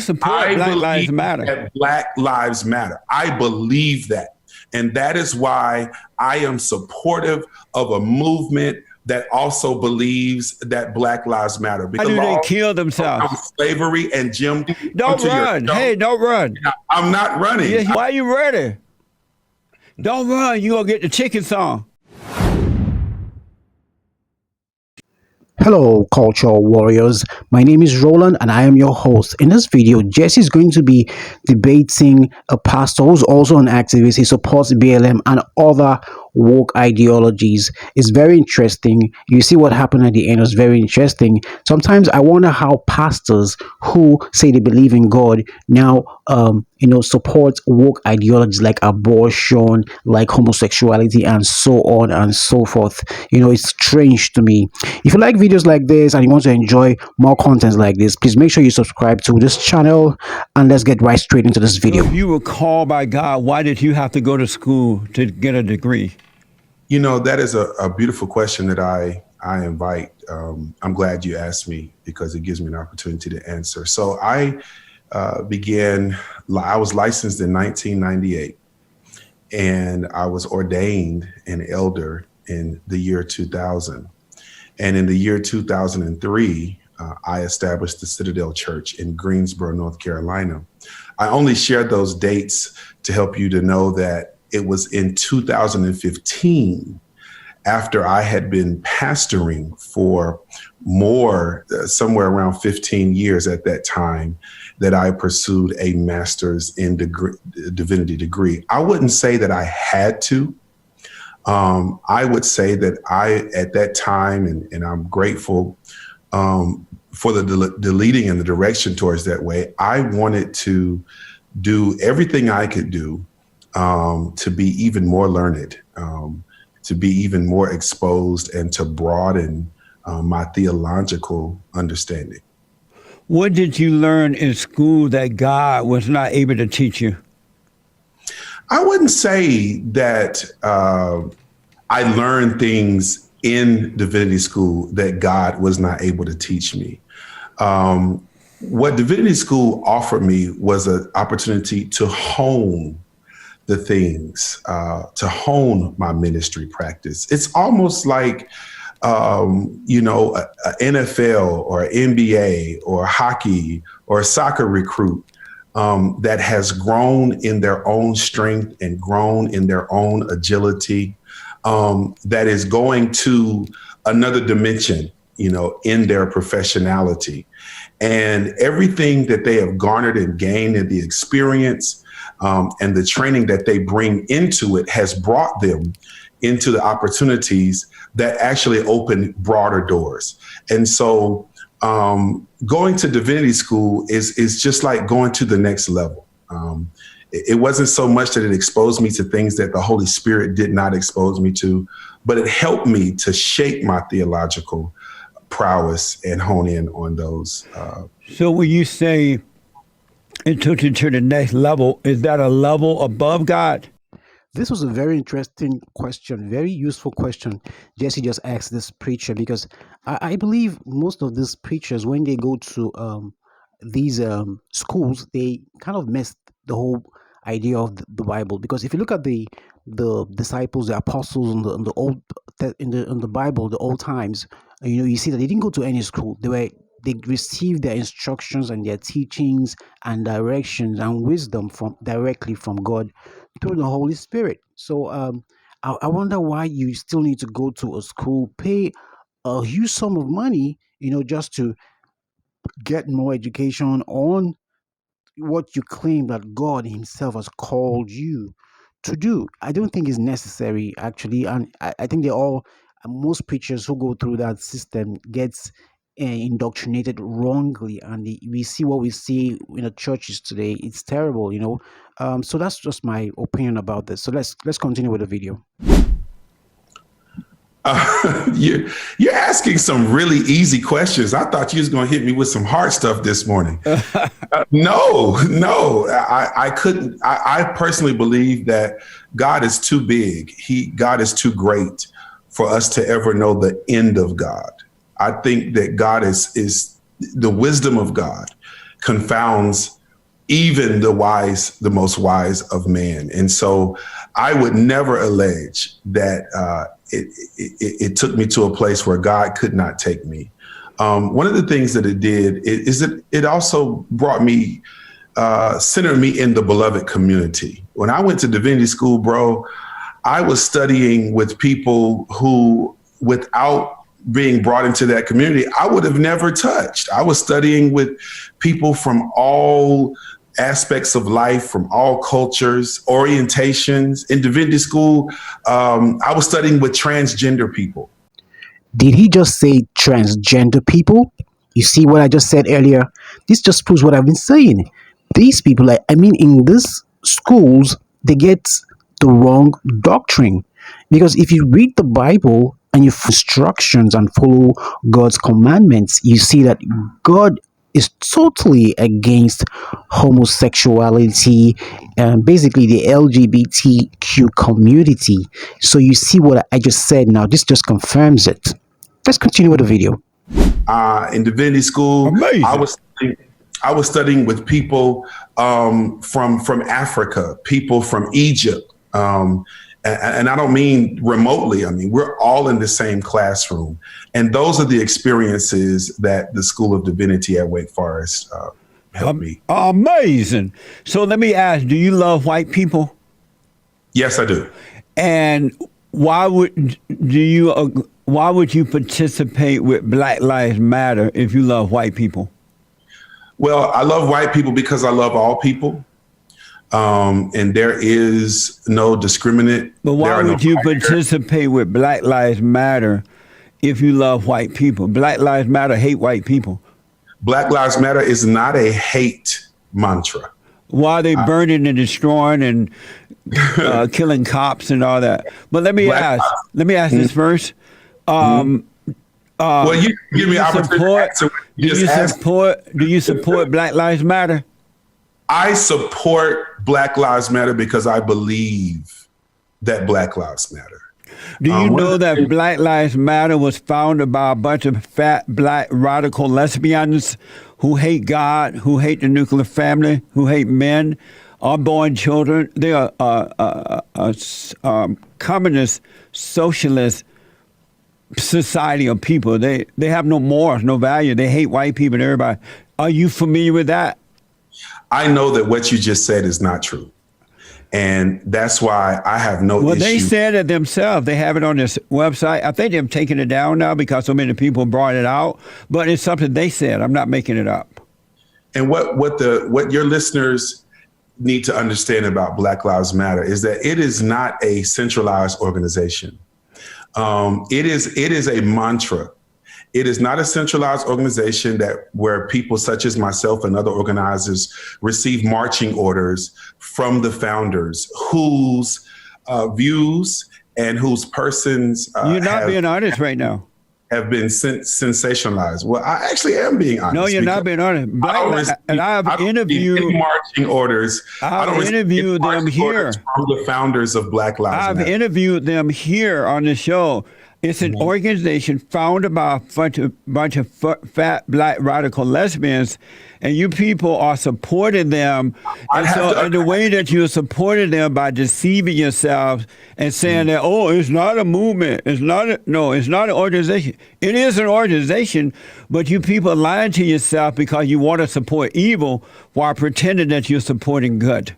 Support I Black Lives believe Matter. that Black Lives Matter. I believe that. And that is why I am supportive of a movement that also believes that Black Lives Matter. How Because do they law kill around themselves? slavery, and Jim, come Don't to your run. show. Hey, don't run. I'm not running. Yeah, why are you ready? Don't run. You gonna get the chicken song. Hello, cultural warriors. My name is Roland and I am your host. In this video, Jesse is going to be debating a pastor who's also an activist. He supports BLM and other woke ideologies. It's very interesting. You see what happened at the end was very interesting. Sometimes I wonder how pastors who say they believe in God now, support woke ideologies like abortion, like homosexuality, and so on and so forth. It's strange to me. If you like videos like this and you want to enjoy more content like this, please make sure you subscribe to this channel, and let's get right straight into this video. So if you were called by God, why did you have to go to school to get a degree? That is a beautiful question that I invite. I'm glad you asked me because it gives me an opportunity to answer. So I was licensed in 1998, and I was ordained an elder in the year 2000. And in the year 2003, I established the Citadel Church in Greensboro, North Carolina. I only shared those dates to help you to know that it was in 2015, after I had been pastoring for somewhere around 15 years at that time, that I pursued a master's in divinity degree. I wouldn't say that I had to. I would say that at that time, and I'm grateful for the leading and the direction towards that way, I wanted to do everything I could do to be even more learned, to be even more exposed, and to broaden my theological understanding. What did you learn in school that God was not able to teach you? I wouldn't say that I learned things in divinity school that God was not able to teach me. What divinity school offered me was an opportunity to hone the things, to hone my ministry practice. It's almost like, a NFL or NBA or hockey or a soccer recruit that has grown in their own strength and grown in their own agility, that is going to another dimension, in their professionality. And everything that they have garnered and gained in the experience and the training that they bring into it has brought them into the opportunities that actually open broader doors. And so going to divinity school is just like going to the next level. It wasn't so much that it exposed me to things that the Holy Spirit did not expose me to, but it helped me to shape my theological prowess and hone in on those. So when you say it took you to the next level, is that a level above God? This was a very interesting question, very useful question Jesse just asked this preacher, because I believe most of these preachers, when they go to these schools, they kind of missed the whole idea of the Bible. Because if you look at the disciples, the apostles in the old in the Bible, the old times, you see that they didn't go to any school. They received their instructions and their teachings and directions and wisdom directly from God through the Holy Spirit. So I wonder why you still need to go to a school, pay a huge sum of money, just to get more education on what you claim that God Himself has called you to do. I don't think it's necessary, actually, and I think most preachers who go through that system gets indoctrinated wrongly, and we see what we see in the churches today. It's terrible. So that's just my opinion about this. So let's continue with the video. You're asking some really easy questions. I thought you was going to hit me with some hard stuff this morning. No, I couldn't. I personally believe that God is too big. God is too great for us to ever know the end of God. I think that God is the wisdom of God confounds even the most wise of man. And so I would never allege that it took me to a place where God could not take me. One of the things that it did is that it also brought me, centered me in the beloved community. When I went to Divinity School, bro, I was studying with people who, without being brought into that community, I would have never touched. I was studying with people from all aspects of life, from all cultures, orientations. In Divinity School, I was studying with transgender people. Did he just say transgender people? You see what I just said earlier? This just proves what I've been saying. These people, I mean, in these schools, they get the wrong doctrine. Because if you read the Bible and you follow instructions and follow God's commandments, you see that God is totally against homosexuality and basically the LGBTQ community. So you see what I just said now. This just confirms it. Let's continue with the video. In Divinity School, Amazing. I was studying with people from Africa, people from Egypt. And I don't mean remotely. I mean, we're all in the same classroom. And those are the experiences that the School of Divinity at Wake Forest helped me. Amazing. So let me ask, do you love white people? Yes, I do. And why would you participate with Black Lives Matter if you love white people? Well, I love white people because I love all people. And there is no discriminant. But why would you participate with Black Lives Matter if you love white people? Black Lives Matter hate white people. Black Lives Matter is not a hate mantra. Why are they burning and destroying and killing cops and all that? But let me ask this first. Well, you give me an opportunity to answer. Do you support Black Lives Matter? I support Black Lives Matter because I believe that Black Lives Matter. Do you know that Black Lives Matter was founded by a bunch of fat, black, radical lesbians who hate God, who hate the nuclear family, who hate men, unborn children? They are communist, socialist society of people. They have no morals, no value. They hate white people and everybody. Are you familiar with that? I know that what you just said is not true. And that's why I have no issue. Well, they said it themselves. They have it on this website. I think they've taken it down now because so many people brought it out. But it's something they said. I'm not making it up. And what your listeners need to understand about Black Lives Matter is that it is not a centralized organization. It is a mantra. It is not a centralized organization where people such as myself and other organizers receive marching orders from the founders whose views and whose persons You're not being honest right now. Have been sensationalized. Well, I actually am being honest. No, you're not being honest. I've interviewed marching orders. I've interviewed them here from the founders of Black Lives Matter. I've interviewed them here on the show. It's an organization founded by a bunch of fat, black, radical lesbians, and you people are supporting them. And the way that you're supporting them by deceiving yourselves and saying that, oh, it's not a movement. It's not an organization. It is an organization, but you people are lying to yourself because you want to support evil while pretending that you're supporting good.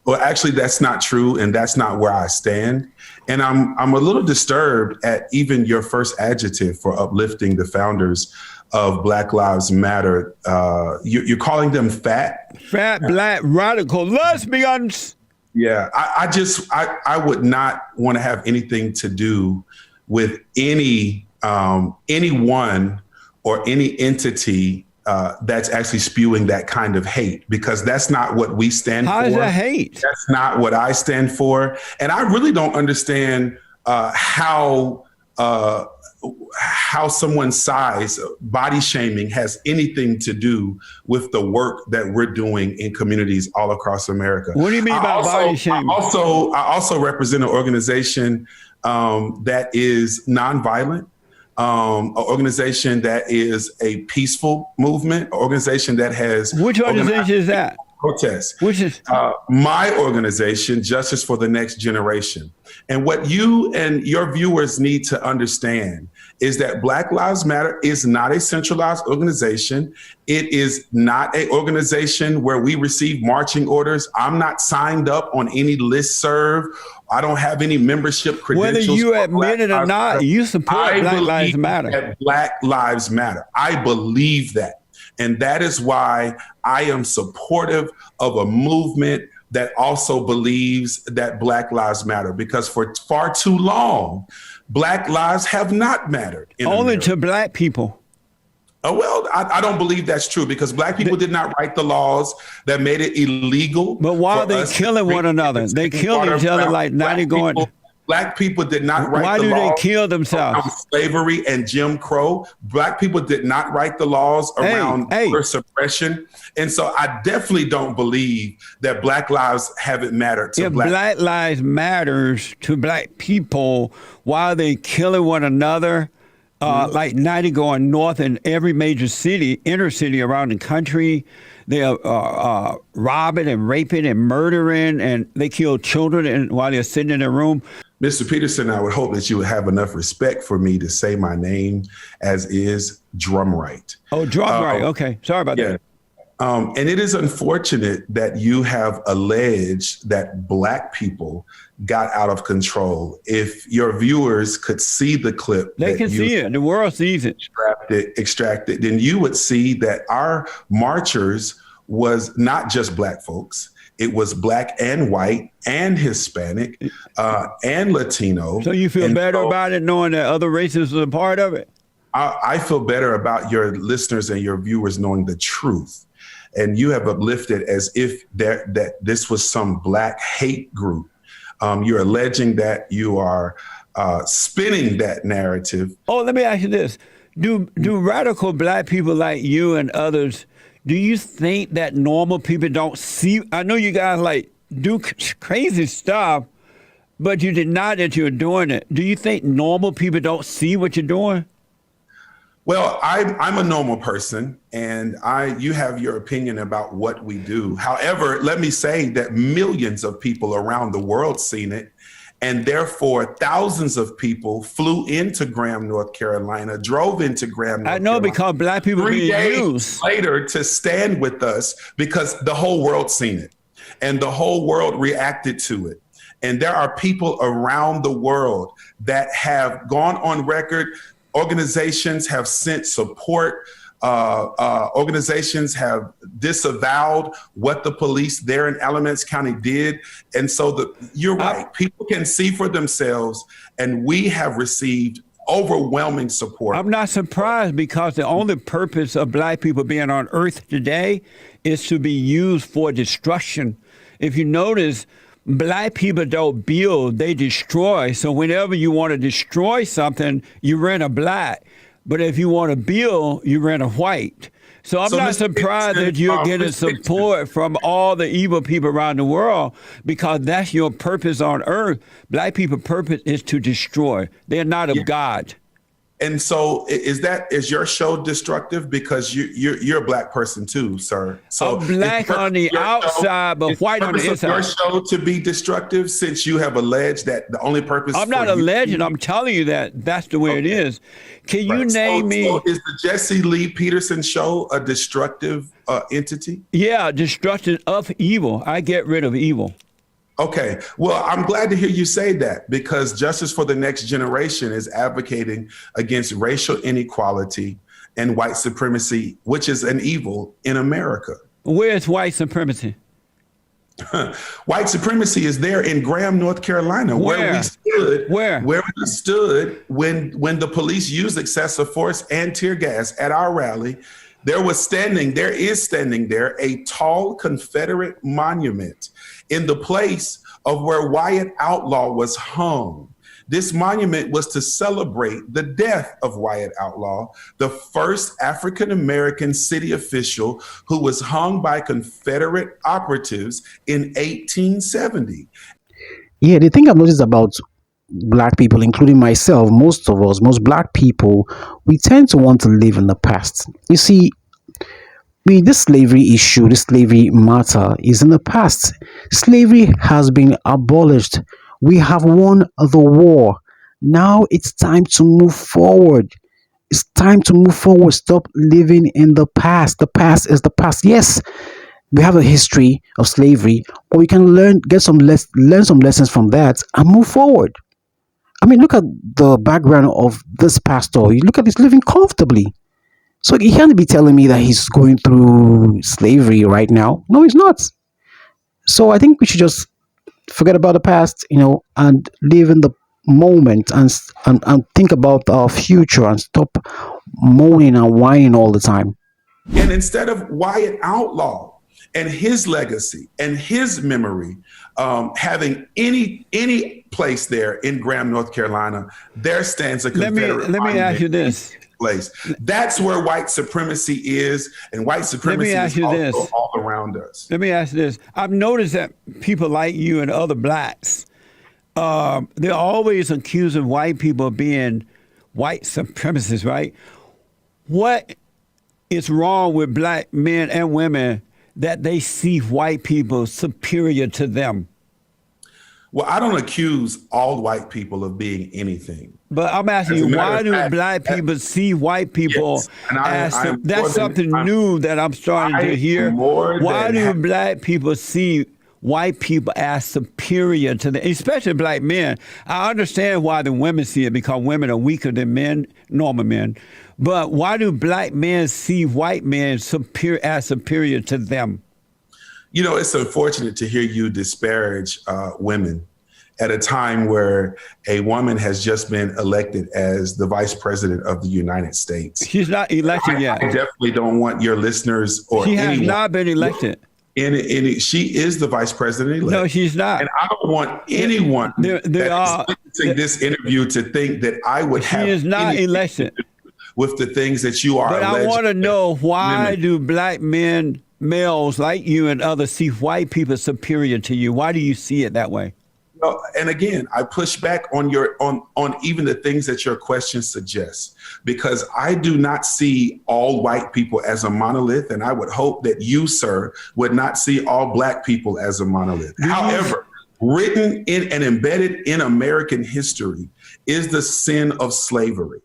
Well, actually, that's not true, and that's not where I stand. And I'm a little disturbed at even your first adjective for uplifting the founders of Black Lives Matter. You're calling them fat, black, radical lesbians. Yeah, I would not want to have anything to do with anyone or any entity that's actually spewing that kind of hate, because that's not what we stand for. How is that hate? That's not what I stand for. And I really don't understand how someone's size, body shaming, has anything to do with the work that we're doing in communities all across America. What do you mean by body shaming? I also represent an organization that is nonviolent. an organization that is a peaceful movement, an organization that has Which organization is that? protests. Which is My organization, Justice for the Next Generation. And what you and your viewers need to understand is that Black Lives Matter is not a centralized organization. It is not an organization where we receive marching orders. I'm not signed up on any listserv. I don't have any membership credentials. whether you admit it or not, you support Black Lives Matter. That Black Lives Matter. I believe that. And that is why I am supportive of a movement that also believes that Black Lives Matter, because for far too long, Black lives have not mattered. Only to Black people. Oh, well, I don't believe that's true, because Black people did not write the laws that made it illegal. But why are they killing one another? They kill each other like 90 going. Black people did not write Why the do laws they kill themselves? around slavery and Jim Crow. Black people did not write the laws around suppression. And so I definitely don't believe that Black lives haven't mattered to If Black lives matters to Black people, why are they killing one another? Like 90 going north in every major city, inner city around the country. They are robbing and raping and murdering, and they kill children while they're sitting in their room. Mr. Peterson, I would hope that you would have enough respect for me to say my name as is Drumright. Oh, Drumright. Okay. Sorry about that. And it is unfortunate that you have alleged that Black people got out of control. If your viewers could see the clip, they can see it. The world sees it. Extracted, then you would see that our marchers was not just Black folks. It was Black and white and Hispanic and Latino. So you feel better about it knowing that other races are a part of it? I feel better about your listeners and your viewers knowing the truth. And you have uplifted as if that this was some Black hate group. You're alleging that, you are spinning that narrative. Oh, let me ask you this. Do radical Black people like you and others, do you think that normal people don't see? I know you guys like do crazy stuff, but you deny that you're doing it. Do you think normal people don't see what you're doing? Well, I'm a normal person, and you have your opinion about what we do. However, let me say that millions of people around the world seen it, and therefore thousands of people flew into Graham, North Carolina, drove into Graham, North Carolina. Because Black people 3 being days used later to stand with us, because the whole world seen it, and the whole world reacted to it. And there are people around the world that have gone on record. Organizations have sent support. Organizations have disavowed what the police there in Alamance County did. And so you're right. People can see for themselves, and we have received overwhelming support. I'm not surprised, because the only purpose of Black people being on earth today is to be used for destruction. If you notice, Black people don't build, they destroy. So whenever you want to destroy something, you rent a Black. But if you want to build, you rent a white. So I'm not surprised that you're getting support from all the evil people around the world, because that's your purpose on earth. Black people's purpose is to destroy. They're not of God. And so is your show destructive? Because you're a Black person too, sir. So I'm Black on the outside, but white on the inside. Your show to be destructive, since you have alleged that the only purpose. I'm not alleging. I'm telling you that that's the way it is. Can you name me? So is the Jesse Lee Peterson show a destructive entity? Yeah, destruction of evil. I get rid of evil. Okay. Well, I'm glad to hear you say that, because Justice for the Next Generation is advocating against racial inequality and white supremacy, which is an evil in America. Where's white supremacy? White supremacy is there in Graham, North Carolina, where we stood. Where we stood when the police used excessive force and tear gas at our rally. There is standing there a tall Confederate monument in the place of where Wyatt Outlaw was hung. This monument was to celebrate the death of Wyatt Outlaw, the first African-American city official who was hung by Confederate operatives in 1870. Yeah, the thing I've noticed about black people, including myself, most of us, most black people, we tend to want to live in the past. You see, this slavery issue, this slavery matter is in the past. Slavery has been abolished. We have won the war. Now it's time to move forward. It's time to move forward. Stop living in the past. The past is the past. Yes, we have a history of slavery, but we can learn some lessons from that and move forward. I mean, look at the background of this pastor. You look at he's living comfortably. So he can't be telling me that he's going through slavery right now. No, he's not. So I think we should just forget about the past, and live in the moment, and think about our future and stop moaning and whining all the time. And instead of Wyatt Outlaw and his legacy and his memory having any place there in Graham, North Carolina, there stands a Confederate. Let me ask you this. Place. That's where white supremacy is, and white supremacy is also all around us. Let me ask you this. I've noticed that people like you and other blacks, they're always accusing white people of being white supremacists, right? What is wrong with black men and women that they see white people superior to them? Well, I don't accuse all white people of being anything. But I'm asking you, why do black people see white people as that's something new that I'm starting to hear. Why do black people see white people as superior to them, especially black men? I understand why the women see it, because women are weaker than men, normal men. But why do black men see white men superior to them? You know, it's unfortunate to hear you disparage women at a time where a woman has just been elected as the vice president of the United States. She's not elected yet. I definitely don't want your listeners or she has not been elected. She is the vice president elect. No, she's not. And I don't want anyone that is listening to this interview to think that I would have. She is not elected. With the things that you are. But I want to know, why do black men, males like you and others, see white people superior to you? Why do you see it that way? Well, and again, I push back on on even the things that your question suggests, because I do not see all white people as a monolith, and I would hope that you, sir, would not see all black people as a monolith. However, written in and embedded in American history is the sin of slavery.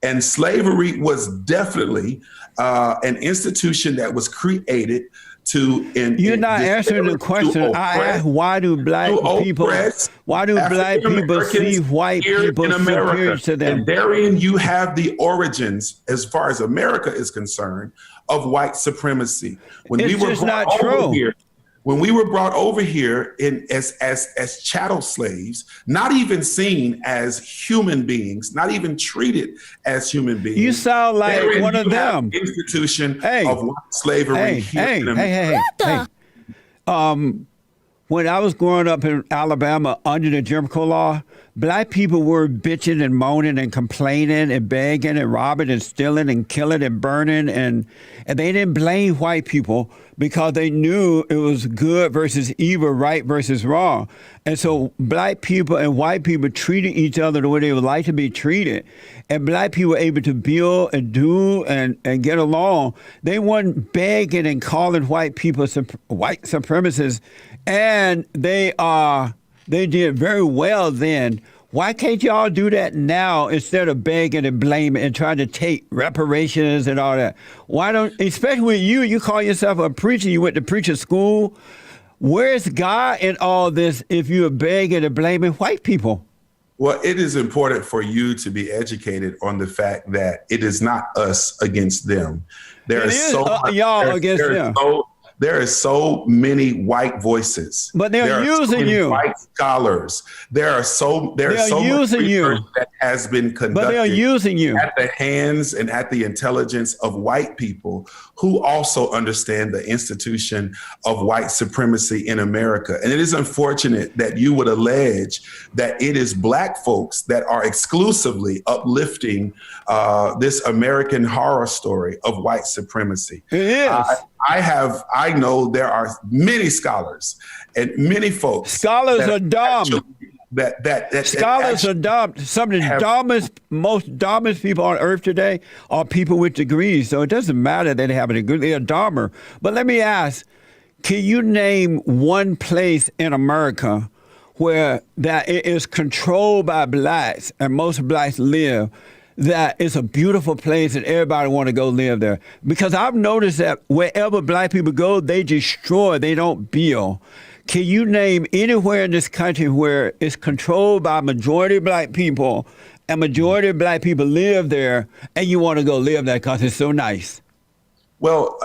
And slavery was definitely an institution that was created to. You're not answering the question. I asked, why do black people see white people superior to them? And therein you have the origins, as far as America is concerned, of white supremacy. When we were brought over here as chattel slaves, not even seen as human beings, not even treated as human beings. You sound like one of them. Institution of white slavery. Hey. When I was growing up in Alabama under the Jim Crow law, black people were bitching and moaning and complaining and begging and robbing and stealing and killing and burning, and they didn't blame white people because they knew it was good versus evil, right versus wrong. And so black people and white people treated each other the way they would like to be treated. And black people were able to build and do and get along. They weren't begging and calling white people white supremacists. And they did very well then. Why can't y'all do that now instead of begging and blaming and trying to take reparations and all that? Why don't, especially with you call yourself a preacher, you went to preacher school. Where's God in all this if you're begging and blaming white people? Well, it is important for you to be educated on the fact that it is not us against them. There is y'all against them. There are so many white voices, but they're using you. White scholars. They're so much research that has been conducted. But they're using you at the hands and at the intelligence of white people who also understand the institution of white supremacy in America. And it is unfortunate that you would allege that it is black folks that are exclusively uplifting this American horror story of white supremacy. It is. I know there are many scholars and many folks. Scholars are dumb. that Scholars actually are dumb. Some of the most dumbest people on earth today are people with degrees. So it doesn't matter that they have a degree; they're dumber. But let me ask: can you name one place in America where that it is controlled by blacks and most blacks live? That is a beautiful place and everybody want to go live there. Because I've noticed that wherever black people go, they destroy, they don't build. Can you name anywhere in this country where it's controlled by majority black people and majority of black people live there and you want to go live there because it's so nice? Well,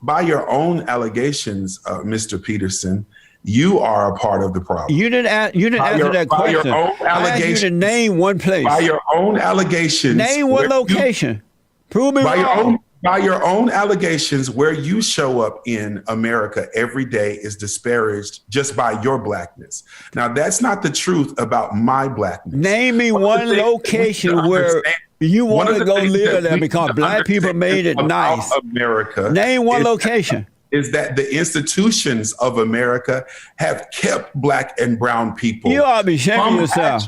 by your own allegations, Mr. Peterson, you are a part of the problem. You didn't answer that by question. Your own I asked you to name one place. By your own allegations. Name one location. Prove me wrong. By your own allegations, where you show up in America every day is disparaged just by your blackness. Now, that's not the truth about my blackness. Name me one location where you want to go live there because black people made it nice. America. Name one location. Is that the institutions of America have kept black and brown people. You ought to be shaming yourself.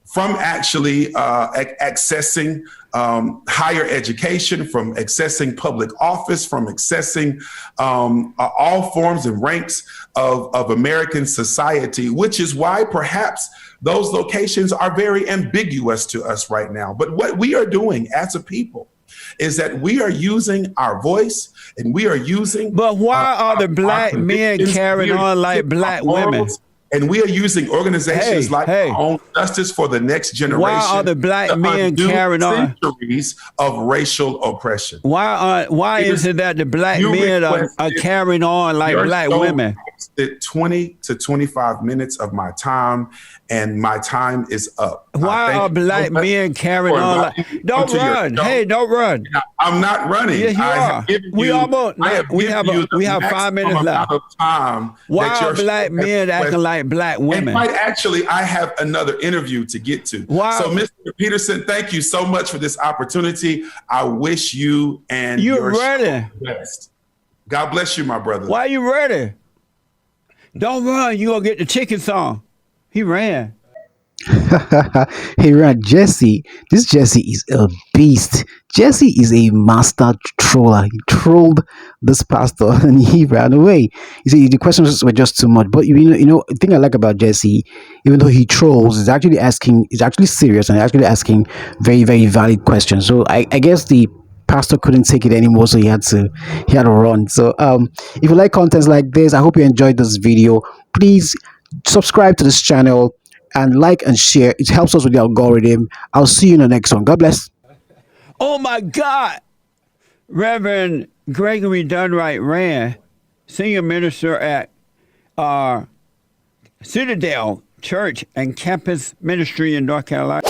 From actually accessing higher education, from accessing public office, from accessing all forms and ranks of American society, which is why perhaps those locations are very ambiguous to us right now. But what we are doing as a people is that we are using our voice and we are using. But why are the black men carrying on like black women? And we are using organizations like Home Justice for the Next Generation. Why are the black men carrying on centuries of racial oppression? Why is it that the black men are carrying on like black women? 20 to 25 minutes of my time, and my time is up. Why are black men carrying on like? Don't run! Hey, don't run! I'm not running. Yes, you are. We have 5 minutes left. Why are black men acting like black women? And I have another interview to get to. Wow. So, Mr. Peterson, thank you so much for this opportunity. I wish you and your ready. Best. God bless you, my brother. Why are you ready? Don't run. You gonna get the chicken song. He ran. He ran. Jesse. This Jesse is a beast. Jesse is a master troller. He trolled this pastor and he ran away. You see, the questions were just too much. But the thing I like about Jesse, even though he trolls, is actually serious and actually asking very, very valid questions. So I guess the pastor couldn't take it anymore, so he had to run. So if you like contents like this, I hope you enjoyed this video. Please subscribe to this channel and like and share. It helps us with the algorithm. I'll see you in the next one. God bless. Oh my God. Reverend Gregory Dunright ran, senior minister at Citadel Church and Campus Ministry in North Carolina.